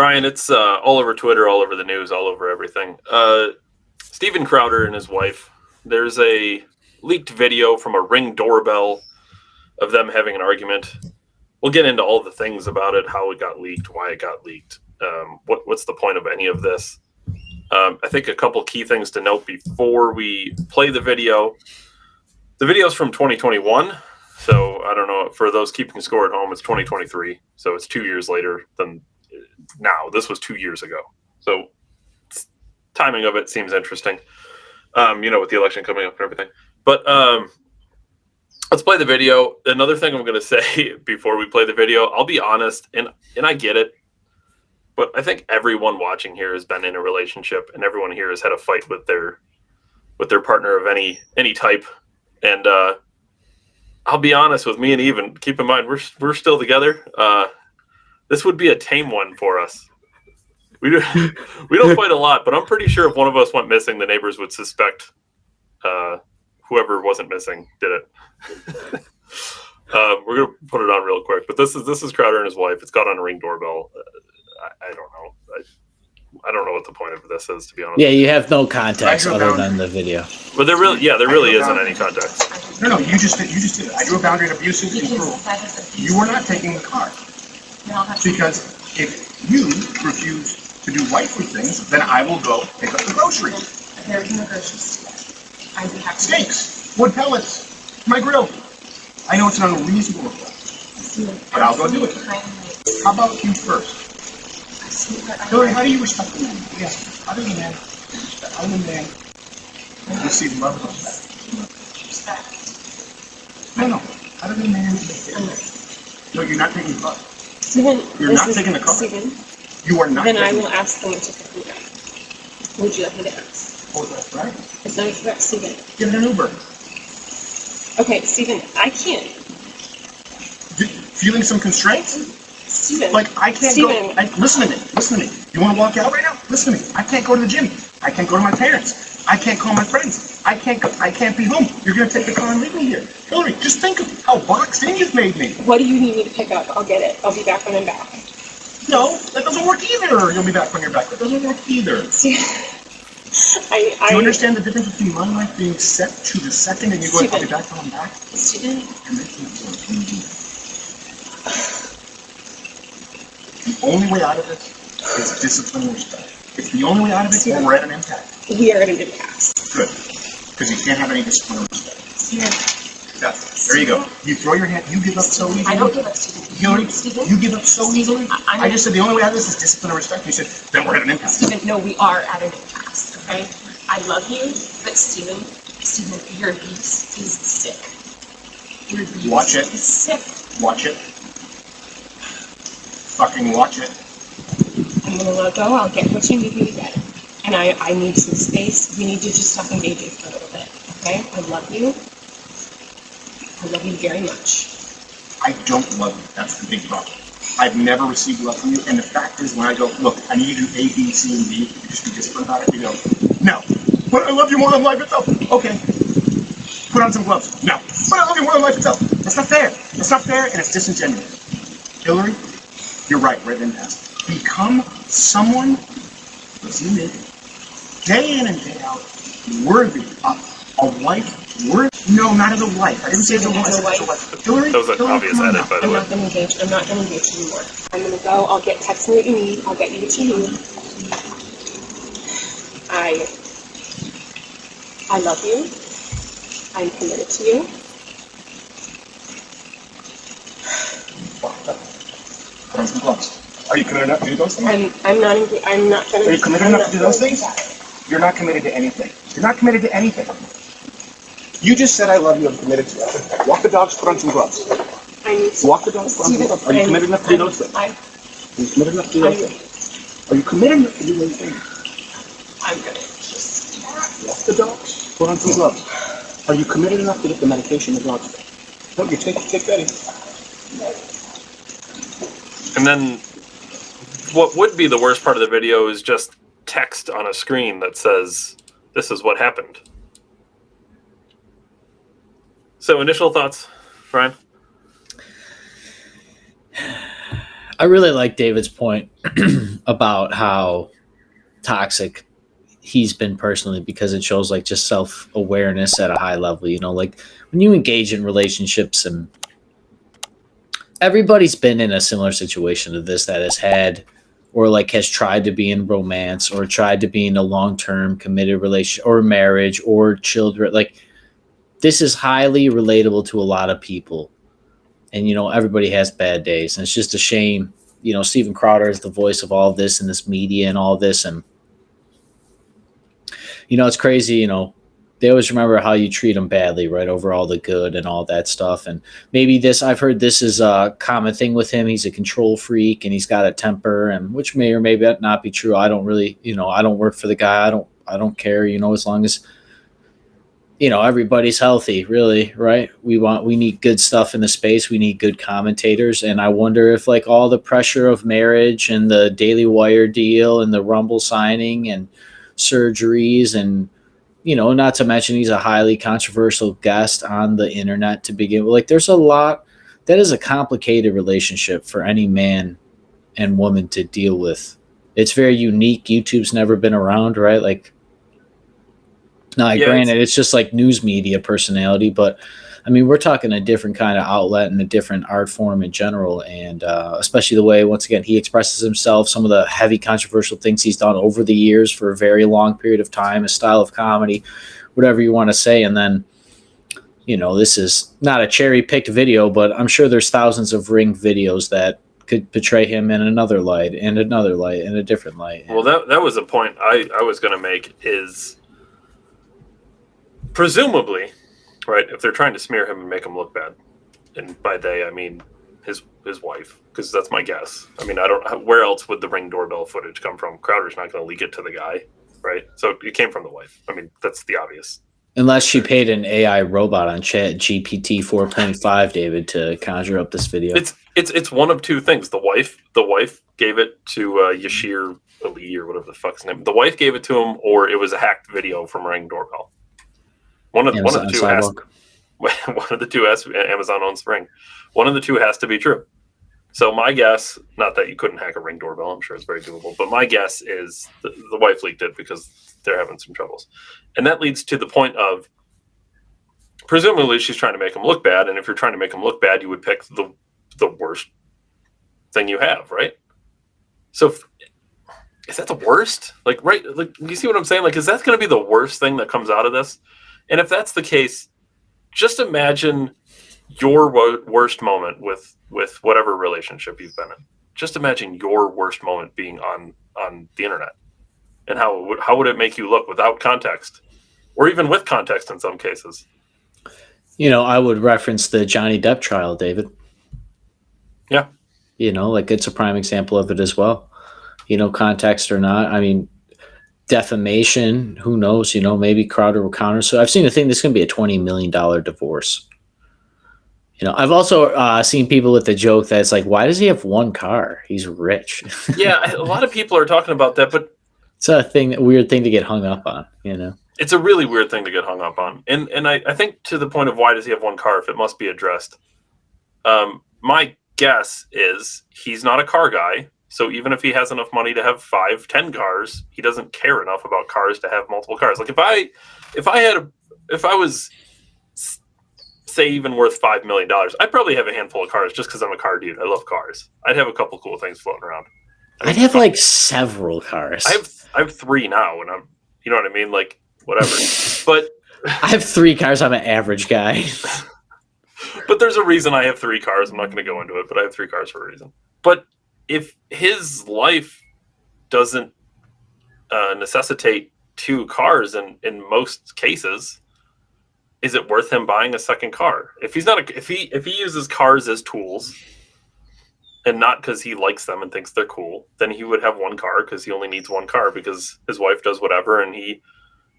Brian, it's all over Twitter, all over the news, all over everything. Stephen Crowder and his wife, there's a leaked video from a Ring doorbell of them having an argument. We'll get into all the things about it, how it got leaked, why it got leaked, what's the point of any of this. I think a couple key things to note before we play the video. The video's from 2021, so I don't know. For those keeping score at home, it's 2023, so it's 2 years later than now. This was 2 years ago, so timing of it seems interesting. With the election coming up and everything. But let's play the video. Another thing I'm going to say before we play the video, I'll be honest, and I get it, but I think everyone watching here has been in a relationship, and everyone here has had a fight with their partner of any type. And I'll be honest with me and Even. Keep in mind, we're still together. This would be a tame one for us. We don't fight a lot, but I'm pretty sure if one of us went missing, the neighbors would suspect whoever wasn't missing did it. We're gonna put it on real quick, but this is Crowder and his wife. It's got on a Ring doorbell. I don't know. I don't know what the point of this is, to be honest. Yeah, you have no context other than the video. But there really isn't any context. No, you just did it. I drew a boundary of abusive and cruel. You are not taking the car. Because if you refuse to do wifely things, then I will go pick up the groceries. There's no groceries. I'd be happy. Steaks, wood pellets, my grill. I know it's an unreasonable request, but I'll go do it. How about you first? Hillary, how do you respect the man? Yes. How does a man respect? How does a man receive love and respect? Respect. No. How does a man respect? No, you're not taking the car. Steven, you're not taking the car. Steven, you are not. Then I will ask someone to pick me up. Would you like me to ask? Oh, that's right. It's not correct, Steven. Give it an Uber. Okay, Steven, I can't. Feeling some constraints? Steven. Like, I can't Steven. go. Listen to me. You want to walk out right now? Listen to me. I can't go to the gym. I can't go to my parents. I can't call my friends. I can't be home. You're going to take the car and leave me here. Hillary, just think of how boxed in you've made me. What do you need me to pick up? I'll get it. I'll be back when I'm back. No, that doesn't work either. You'll be back when you're back. That doesn't work either. See, Do you understand the difference between my life being set to the second and you going, I'll be back when I'm back? Steven. The only way out of this is discipline and respect. It's the only way out of it, or we're at an impasse. We are at an impasse. Good. Because you can't have any discipline and respect. Steven. There you go. You throw your hand, you give up so easily. I don't give up, Steven. Hillary, Steven? you give up so easily. I just said the only way out of this is discipline and respect. You said, then we're at an impasse. Steven, no, we are at an impasse, okay? I love you, but Steven, your abuse is sick. Your abuse Watch it. is sick. Watch it. Fucking watch it. I'm gonna let go. I'll get what you need me to get. And I need some space. We need to just stop engaging for a little bit, okay? I love you. I love you very much. I don't love you. That's the big problem. I've never received love from you. And the fact is, when I go, look, I need you to do A, B, C, and D, you just be disciplined about it. You go, no. But I love you more than life itself. Okay. Put on some gloves. No. But I love you more than life itself. That's not fair. That's not fair, and it's disingenuous. Hillary, you're right. We're at an impasse. Become someone, listen to me, day in and day out, worthy of a wife. No, not as a wife. I didn't say as a wife. As a wife. Hillary, That was an obvious edit, by the way. I'm not going to engage anymore. I'm going to go. I'll text me what you need. I'll get you what you need. I love you. I'm committed to you. Put on some gloves. Are you committed enough to do those things? I'm not going to. Are you committed enough to do those things? You're not committed to anything. You're not committed to anything. You just said I love you, I'm committed to it. Walk the dogs, put on some gloves. Walk the dogs, put on some gloves. Are you committed enough to do those things? Are you committed enough to do those things? Are you committed enough to do those things? I'm going to just walk the dogs, put on some gloves. Are you committed enough to get the medication the dogs take? No, you take Betty. And then what would be the worst part of the video is just text on a screen that says, this is what happened. So initial thoughts, Brian? I really like David's point about how toxic he's been personally, because it shows like just self-awareness at a high level. Like when you engage in relationships, and everybody's been in a similar situation to this, that has had or like has tried to be in romance or tried to be in a long-term committed relationship or marriage or children. Like this is highly relatable to a lot of people. And everybody has bad days, and it's just a shame. Steven Crowder is the voice of all this and this media and all this, and it's crazy. They always remember how you treat them badly, right, over all the good and all that stuff. And maybe I've heard this is a common thing with him. He's a control freak and he's got a temper, and which may or may not be true. I don't really, I don't work for the guy. I don't care, as long as everybody's healthy, really, right? We need good stuff in the space. We need good commentators. And I wonder if like all the pressure of marriage and the Daily Wire deal and the Rumble signing and surgeries, and, not to mention he's a highly controversial guest on the internet to begin with. Like there's a lot that is a complicated relationship for any man and woman to deal with. It's very unique. YouTube's never been around, right? Like, now, yeah, granted, it's just like news media personality, but I mean, we're talking a different kind of outlet and a different art form in general. And especially the way, once again, he expresses himself, some of the heavy controversial things he's done over the years for a very long period of time, his style of comedy, whatever you want to say. And then, this is not a cherry picked video, but I'm sure there's thousands of Ring videos that could portray him in another light and another light and a different light. Well, that was a point I was going to make is, presumably, right, if they're trying to smear him and make him look bad, and by they I mean his wife, because that's my guess. I mean, I don't. Where else would the Ring doorbell footage come from? Crowder's not going to leak it to the guy, right? So it came from the wife. I mean, that's the obvious. Unless she paid an AI robot on Chat GPT 4.5, David, to conjure up this video. It's one of two things. The wife gave it to Yashir Ali or whatever the fuck's name. The wife gave it to him, or it was a hacked video from Ring doorbell. One of the two has Amazon owns Ring. One of the two has to be true. So my guess, not that you couldn't hack a Ring doorbell, I'm sure it's very doable, but my guess is the wife leaked it because they're having some troubles. And that leads to the point of, presumably she's trying to make him look bad, and if you're trying to make him look bad, you would pick the worst thing you have, right? So is that the worst? Like, right? Like, you see what I'm saying? Like, is that going to be the worst thing that comes out of this? And if that's the case, just imagine your worst moment with whatever relationship you've been in. Just imagine your worst moment being on the internet, and how would it make you look without context, or even with context in some cases. I would reference the Johnny Depp trial, David. Yeah. Like it's a prime example of it as well. Context or not. I mean, defamation, who knows? Maybe Crowder will counter. So I've seen a thing that's going to be a $20 million divorce. I've also seen people with the joke that it's like, why does he have one car? He's rich. Yeah, a lot of people are talking about that, but it's a weird thing to get hung up on. It's a really weird thing to get hung up on, and I think to the point of why does he have one car if it must be addressed. My guess is he's not a car guy. So even if he has enough money to have 5-10 cars, he doesn't care enough about cars to have multiple cars. Like if I was, say, even worth $5 million, I'd probably have a handful of cars just because I'm a car dude. I love cars. I'd have a couple cool things floating around. I'd have like several cars. I have 3 now, and I'm, you know what I mean? Like whatever. But I have 3 cars. I'm an average guy. But there's a reason I have 3 cars. I'm not going to go into it, but I have 3 cars for a reason. But if his life doesn't necessitate 2 cars in most cases, is it worth him buying a second car? If he's not if he uses cars as tools and not because he likes them and thinks they're cool, then he would have 1 car because he only needs 1 car because his wife does whatever and he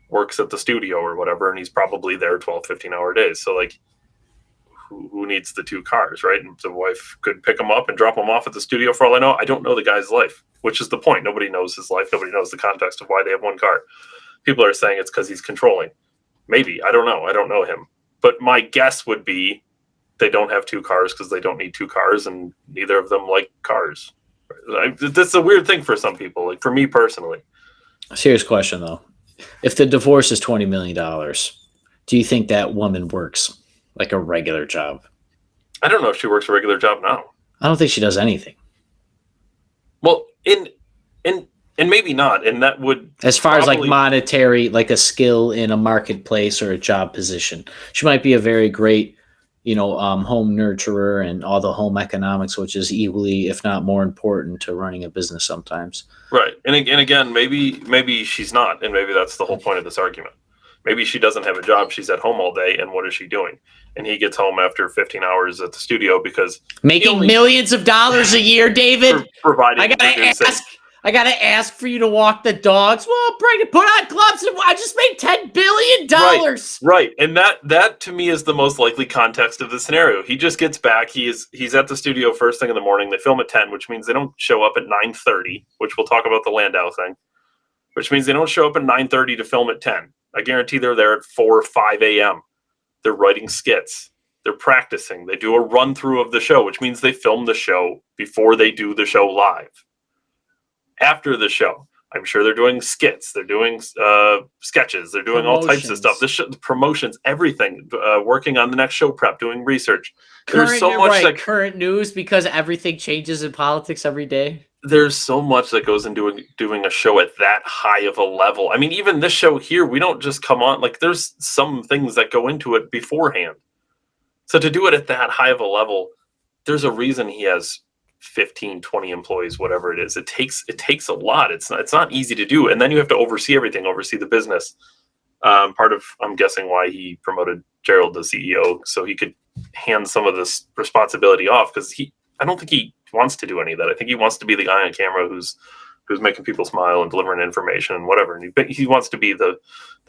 works at the studio or whatever, and he's probably there 12, 15-hour days. So like, who needs the 2 cars, right? And the wife could pick him up and drop him off at the studio for all I know. I don't know the guy's life, which is the point. Nobody knows his life. Nobody knows the context of why they have 1 car. People are saying it's because he's controlling. Maybe. I don't know. I don't know him. But my guess would be they don't have two cars because they don't need two cars, and neither of them like cars. That's a weird thing for some people. Like for me personally. Serious question though. If the divorce is $20 million, do you think that woman works like a regular job? I don't know if she works a regular job now. I don't think she does anything. Well, and maybe not. And that would, as far as like monetary, like a skill in a marketplace or a job position, she might be a very great, home nurturer and all the home economics, which is equally, if not more important to running a business sometimes. Right. And again, maybe she's not. And maybe that's the whole point of this argument. Maybe she doesn't have a job. She's at home all day. And what is she doing? And he gets home after 15 hours at the studio because making millions of dollars a year, David. Providing. I gotta ask for you to walk the dogs. Well, put on gloves, and I just made $10 billion. Right, and that to me is the most likely context of the scenario. He just gets back. He's at the studio first thing in the morning. They film at 10, which means they don't show up at 9:30. Which we'll talk about the Landau thing. Which means they don't show up at 9:30 to film at 10. I guarantee they're there at 4 or 5 a.m. They're writing skits. They're practicing. They do a run through of the show, which means they film the show before they do the show live. After the show, I'm sure they're doing skits, they're doing sketches, they're doing all types of stuff. The promotions, everything, working on the next show prep, doing research. There's so much current news because everything changes in politics every day. There's so much that goes into doing a show at that high of a level. I mean, even this show here, we don't just come on, like there's some things that go into it beforehand. So to do it at that high of a level, there's a reason he has 15, 20 employees, whatever it is. It takes a lot. It's not easy to do. And then you have to oversee everything, oversee the business. Part of, I'm guessing, why he promoted Gerald to CEO, so he could hand some of this responsibility off, because I don't think he wants to do any of that. I think he wants to be the guy on camera who's making people smile and delivering information and whatever. And he wants to be the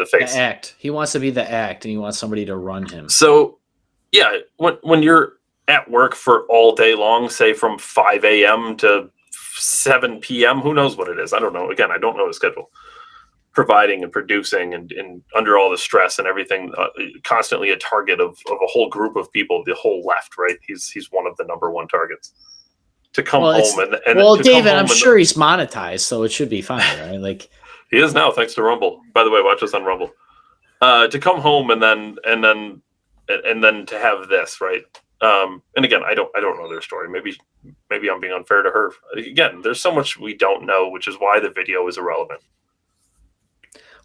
face. The act. He wants to be the act, and he wants somebody to run him. So yeah, when you're at work for all day long, say from 5 a.m. to 7 p.m., who knows what it is? I don't know. Again, I don't know his schedule. Providing and producing and under all the stress and everything, constantly a target of a whole group of people, the whole left, right? He's one of the number one targets. To come home and David, I'm sure he's monetized, so it should be fine, right? Like he is now, thanks to Rumble. By the way, watch us on Rumble. To come home and then to have this, right? And again, I don't know their story. Maybe I'm being unfair to her. Again, there's so much we don't know, which is why the video is irrelevant.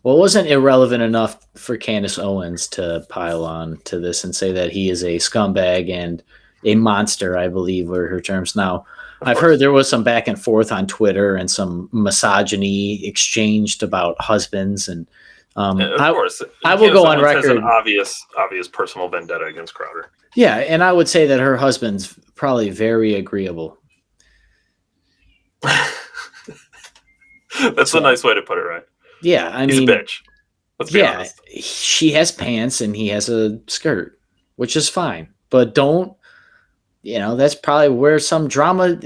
Well, it wasn't irrelevant enough for Candace Owens to pile on to this and say that he is a scumbag and a monster, I believe were her terms. Now, I've heard there was some back and forth on Twitter and some misogyny exchanged about husbands, and of course, I will go on record. An obvious personal vendetta against Crowder. Yeah, and I would say that her husband's probably very agreeable. That's a nice way to put it, right? Yeah, I mean, he's a bitch. Let's be honest. She has pants and he has a skirt, which is fine. But don't, that's probably where some drama.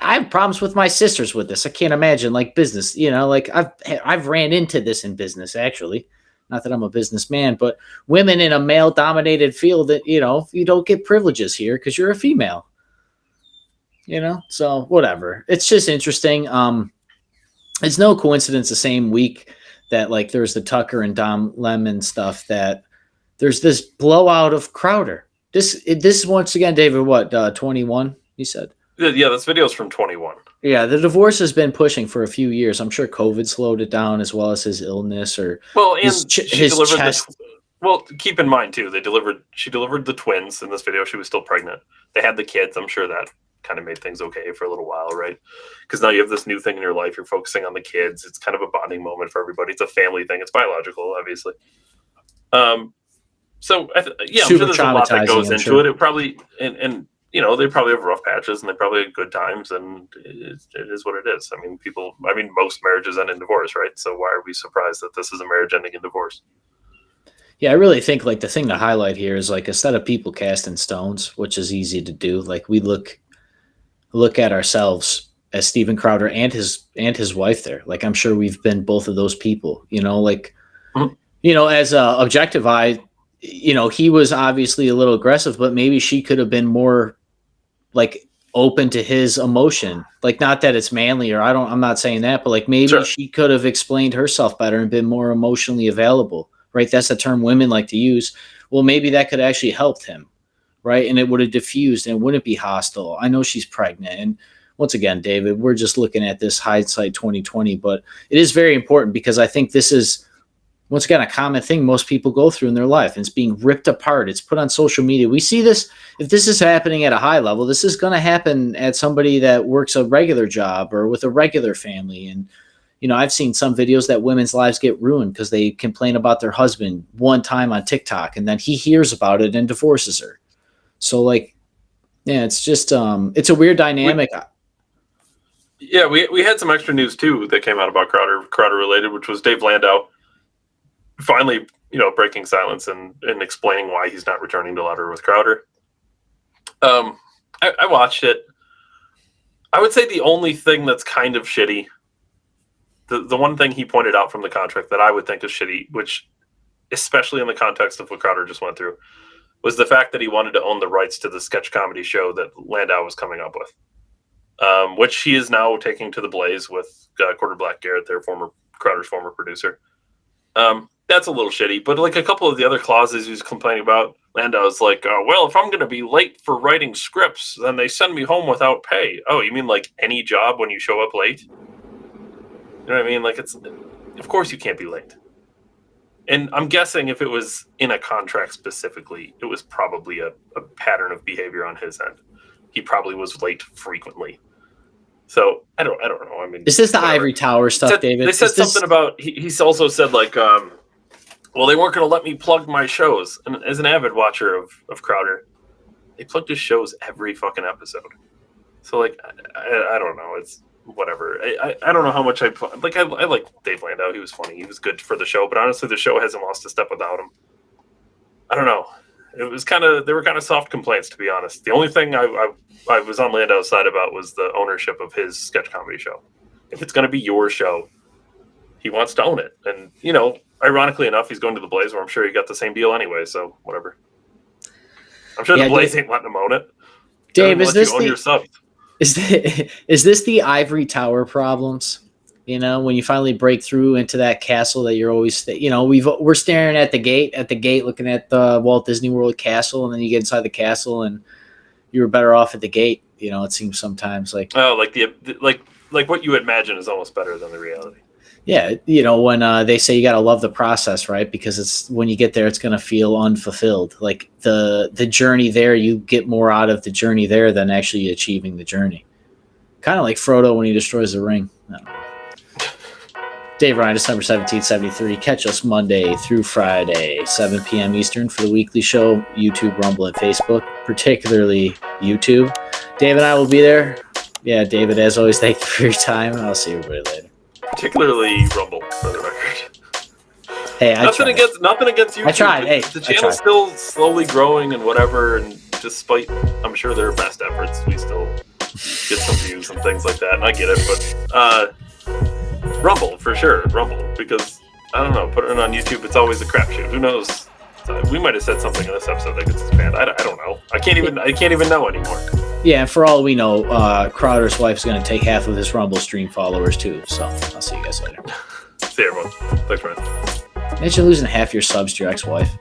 I have problems with my sisters with this. I can't imagine like business. Like I've ran into this in business actually. Not that I'm a businessman, but women in a male-dominated field that you don't get privileges here because you're a female. So whatever. It's just interesting. It's no coincidence the same week that like there's the Tucker and Dom Lemon stuff that there's this blowout of Crowder. This is once again, David, what, 21, you said? Yeah, this video's from 21. Yeah, the divorce has been pushing for a few years. I'm sure COVID slowed it down as well as his illness or his chest. Well, keep in mind, too, she delivered the twins in this video. She was still pregnant. They had the kids. I'm sure that kind of made things okay for a little while, right? Because now you have this new thing in your life. You're focusing on the kids. It's kind of a bonding moment for everybody. It's a family thing. It's biological, obviously. So, I'm sure there's a lot that goes into it. It probably, and they probably have rough patches and they probably have good times, and it is what it is. I mean, most marriages end in divorce, right? So why are we surprised that this is a marriage ending in divorce? Yeah, I really think like the thing to highlight here is like instead of people casting stones, which is easy to do, like we look at ourselves as Steven Crowder and his wife there. Like I'm sure we've been both of those people, as a objective eye, he was obviously a little aggressive, but maybe she could have been more like open to his emotion. Like, not that it's manly, or I'm not saying that, but like maybe Sure. she could have explained herself better and been more emotionally available, right? That's the term women like to use. Well, maybe that could actually helped him, right? And it would have diffused and wouldn't be hostile. I know she's pregnant. And once again, David, we're just looking at this hindsight 2020, but it is very important because I think this is, once again, a common thing most people go through in their life, and it's being ripped apart. It's put on social media. We see this. If this is happening at a high level, this is going to happen at somebody that works a regular job or with a regular family. And, I've seen some videos that women's lives get ruined because they complain about their husband one time on TikTok, and then he hears about it and divorces her. So, like, yeah, it's just, it's a weird dynamic. We had some extra news too that came out about Crowder related, which was Dave Landau finally, breaking silence and explaining why he's not returning to Louder with Crowder. I watched it. I would say the only thing that's kind of shitty, the one thing he pointed out from the contract that I would think is shitty, which especially in the context of what Crowder just went through, was the fact that he wanted to own the rights to the sketch comedy show that Landau was coming up with, which he is now taking to the Blaze with Quarter Black Garrett, Crowder's former producer. That's a little shitty, but like a couple of the other clauses he was complaining about, Landau's like, well, if I'm going to be late for writing scripts, then they send me home without pay. Oh, you mean like any job when you show up late? You know what I mean? Like, of course you can't be late. And I'm guessing if it was in a contract specifically, it was probably a pattern of behavior on his end. He probably was late frequently. So I don't know. I mean, is this the Ivory Tower stuff, David? They said something about, he's also said like, well, they weren't going to let me plug my shows. And as an avid watcher of Crowder, they plugged his shows every fucking episode. So like, I don't know. It's whatever. I don't know how much I like Dave Landau. He was funny. He was good for the show, but honestly, the show hasn't lost a step without him. I don't know. It was they were kind of soft complaints, to be honest. The only thing I was on Landau's side about was the ownership of his sketch comedy show. If it's going to be your show, he wants to own it. And, ironically enough, he's going to the Blaze, where I'm sure he got the same deal anyway, so whatever. I'm sure the Blaze ain't letting him own it. Dave, is this your subs. Is this the Ivory Tower problems? When you finally break through into that castle that you're always, we're staring at the gate, looking at the Walt Disney World castle, and then you get inside the castle and you were better off at the gate. It seems sometimes like, like what you imagine is almost better than the reality. Yeah, when they say you got to love the process, right? Because it's when you get there, it's going to feel unfulfilled. Like the journey there, you get more out of the journey there than actually achieving the journey. Kind of like Frodo when he destroys the ring. I don't know. Dave Ryan, December 17th, 73. Catch us Monday through Friday, 7 p.m. Eastern for the weekly show, YouTube, Rumble, and Facebook, particularly YouTube. Dave and I will be there. Yeah, David, as always, thank you for your time. I'll see everybody later. Particularly Rumble, for the record. Hey, nothing against you. I tried. Hey, the channel's still slowly growing and whatever, and despite, I'm sure, their best efforts, we still get some views and things like that, and I get it, but Rumble, for sure, Rumble, because, I don't know, putting it on YouTube, it's always a crapshoot. Who knows? We might have said something in this episode that gets banned. I don't know. I can't even know anymore. Yeah, and for all we know, Crowder's wife's going to take half of his Rumble stream followers too. So I'll see you guys later. See you, everyone. Thanks, Ryan. Imagine losing half your subs to your ex-wife.